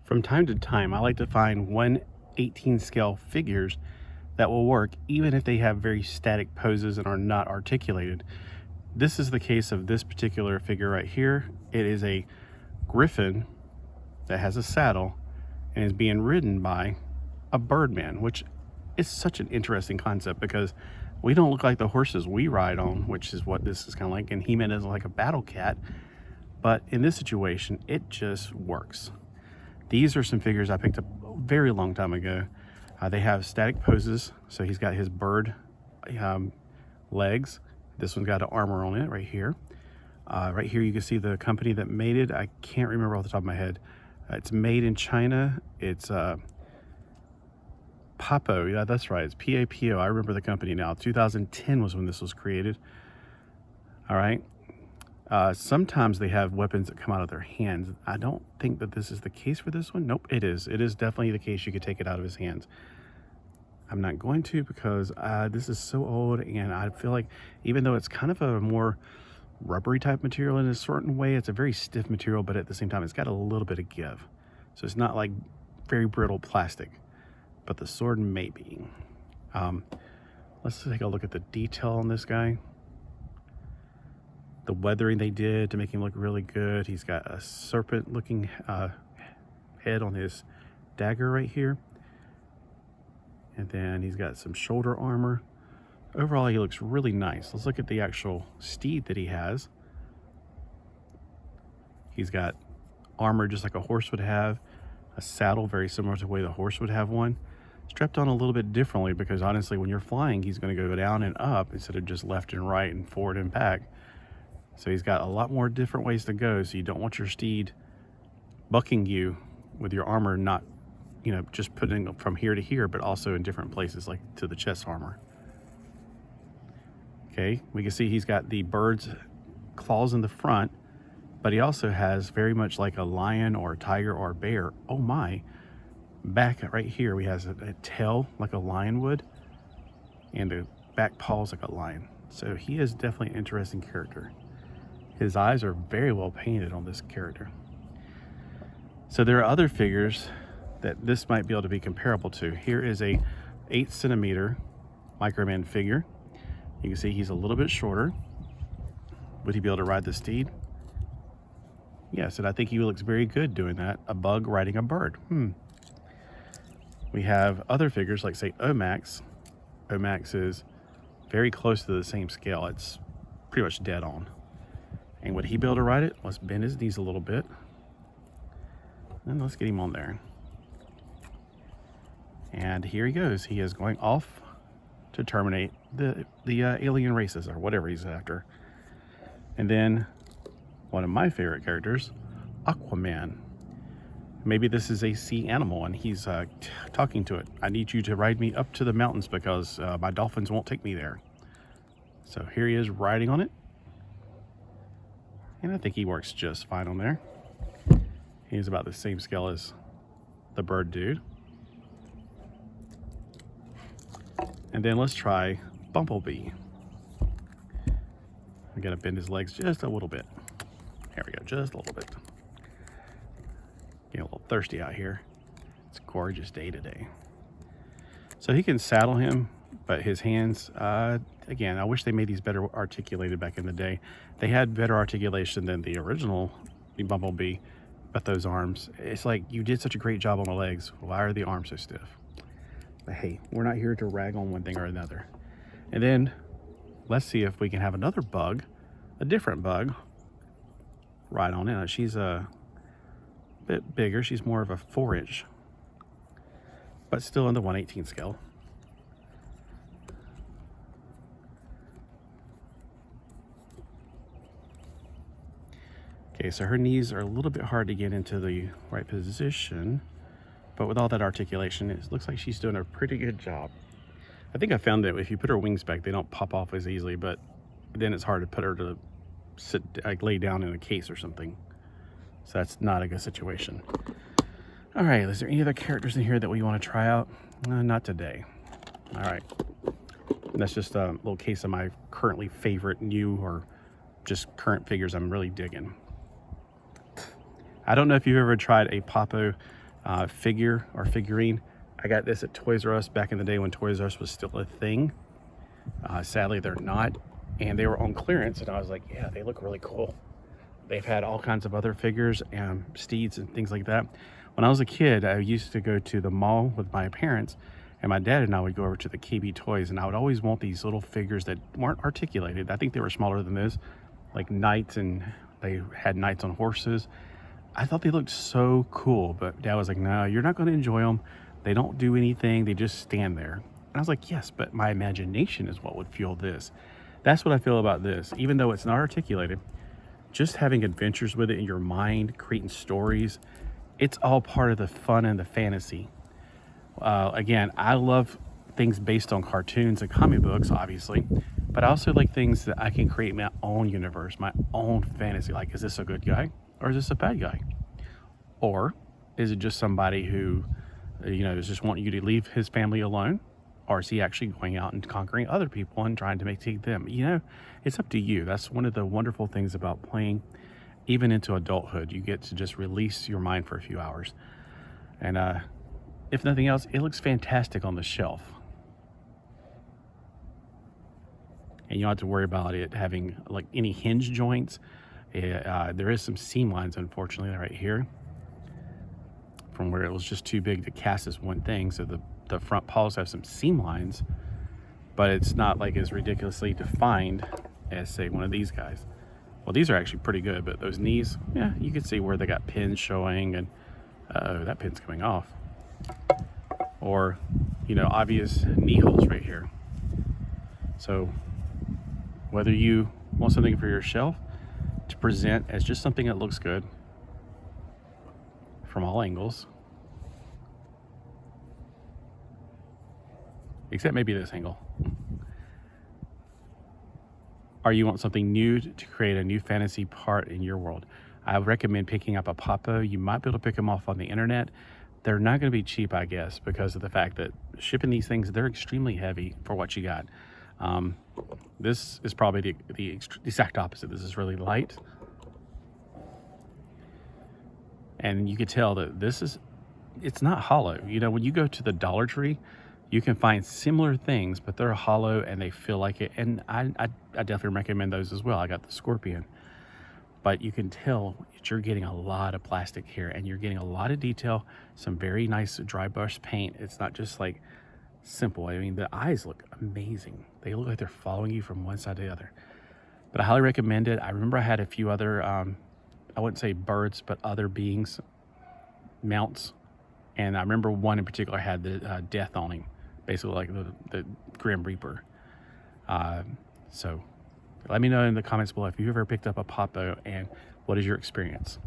From time to time, I like to find 1/18 scale figures that will work even if they have very static poses and are not articulated. This is the case of this particular figure right here. It is a Griffin that has a saddle and is being ridden by a birdman, which is such an interesting concept because we don't look like the horses we ride on, which is what this is kind of like, and He-Man is like a battle cat. But in this situation, it just works. These are some figures I picked up a very long time ago. They have static poses. So he's got his bird legs. This one's got an armor on it right here. Right here you can see the company that made it. I can't remember off the top of my head. It's made in China. It's Papo. Yeah, that's right. It's P-A-P-O. I remember the company now. 2010 was when this was created. All right. Sometimes they have weapons that come out of their hands. I don't think that this is the case for this one. Nope, it is. It is definitely the case. You could take it out of his hands. I'm not going to because this is so old, and I feel like even though it's kind of a more rubbery type material in a certain way, it's a very stiff material, but at the same time, it's got a little bit of give. So it's not like very brittle plastic, but the sword may be. Let's take a look at the detail on this guy. The weathering they did to make him look really good. He's got a serpent looking head on his dagger right here. And then he's got some shoulder armor. Overall, he looks really nice. Let's look at the actual steed that he has. He's got armor just like a horse would have. A saddle very similar to the way the horse would have one. Strapped on a little bit differently because honestly, when you're flying, he's going to go down and up instead of just left and right and forward and back. So he's got a lot more different ways to go. So you don't want your steed bucking you with your armor, not, just putting it from here to here, but also in different places, like to the chest armor. Okay, we can see he's got the bird's claws in the front, but he also has very much like a lion or a tiger or a bear. Oh my, back right here, he has a tail like a lion would, and the back paws like a lion. So he is definitely an interesting character. His eyes are very well painted on this character. So there are other figures that this might be able to be comparable to. Here is a 8 centimeter Microman figure. You can see he's a little bit shorter. Would he be able to ride the steed? Yes, and I think he looks very good doing that. A bug riding a bird. We have other figures like, say, Omax. Omax is very close to the same scale. It's pretty much dead on. And would he be able to ride it? Let's bend his knees a little bit. And let's get him on there. And here he goes. He is going off to terminate the alien races or whatever he's after. And then one of my favorite characters, Aquaman. Maybe this is a sea animal and he's talking to it. I need you to ride me up to the mountains because my dolphins won't take me there. So here he is riding on it. And I think he works just fine on there. He's about the same scale as the bird dude. And then let's try Bumblebee. I gotta bend his legs just a little bit. There we go, just a little bit. Getting a little thirsty out here. It's a gorgeous day today. So he can saddle him, but his hands, again, I wish they made these better articulated back in the day. They had better articulation than the original Bumblebee, but those arms, it's like you did such a great job on the legs. Why are the arms so stiff? But hey, we're not here to rag on one thing or another. And then let's see if we can have another bug, a different bug, right on in. She's a bit bigger. She's more of a 4-inch, but still in the 1/18 scale. Okay, so her knees are a little bit hard to get into the right position, but with all that articulation, it looks like she's doing a pretty good job. I think I found that if you put her wings back, they don't pop off as easily, but then it's hard to put her to sit, like lay down in a case or something. So that's not a good situation. All right, is there any other characters in here that we want to try out? Not today. All right, and that's just a little case of my currently favorite new or just current figures I'm really digging. I don't know if you've ever tried a Papo figure or figurine. I got this at Toys R Us back in the day when Toys R Us was still a thing. Sadly, they're not. And they were on clearance, and I was like, yeah, they look really cool. They've had all kinds of other figures and steeds and things like that. When I was a kid, I used to go to the mall with my parents, and my dad and I would go over to the KB Toys, and I would always want these little figures that weren't articulated. I think they were smaller than this, like knights, and they had knights on horses. I thought they looked so cool, but Dad was like, no, you're not going to enjoy them. They don't do anything. They just stand there. And I was like, yes, but my imagination is what would fuel this. That's what I feel about this. Even though it's not articulated, just having adventures with it in your mind, creating stories, it's all part of the fun and the fantasy. Again, I love things based on cartoons and comic books, obviously, but I also like things that I can create my own universe, my own fantasy. Like, is this a good guy or is this a bad guy? Or is it just somebody who, is just wanting you to leave his family alone? Or is he actually going out and conquering other people and trying to take them? It's up to you. That's one of the wonderful things about playing, even into adulthood. You get to just release your mind for a few hours. And if nothing else, it looks fantastic on the shelf. And you don't have to worry about it having like any hinge joints. There is some seam lines, unfortunately, right here, from where it was just too big to cast as one thing. So the front paws have some seam lines, but it's not like as ridiculously defined as, say, one of these guys. Well, these are actually pretty good, but those knees, yeah, you can see where they got pins showing, and that pin's coming off. Or, obvious knee holes right here. So whether you want something for your shelf to present as just something that looks good from all angles, except maybe this angle, or you want something new to create a new fantasy part in your world, I would recommend picking up a Papo. You might be able to pick them off on the internet. They're not going to be cheap, I guess, because of the fact that shipping these things, they're extremely heavy for what you got. This is probably the exact opposite. This is really light. And you can tell that it's not hollow. When you go to the Dollar Tree, you can find similar things, but they're hollow and they feel like it. And I definitely recommend those as well. I got the Scorpion. But you can tell that you're getting a lot of plastic here, and you're getting a lot of detail, some very nice dry brush paint. It's not just like simple. I mean, the eyes look amazing. They look like they're following you from one side to the other. But I highly recommend it. I remember I had a few other, I wouldn't say birds, but other beings, mounts. And I remember one in particular had the death on him, basically like the Grim Reaper. So let me know in the comments below if you've ever picked up a Papo and what is your experience.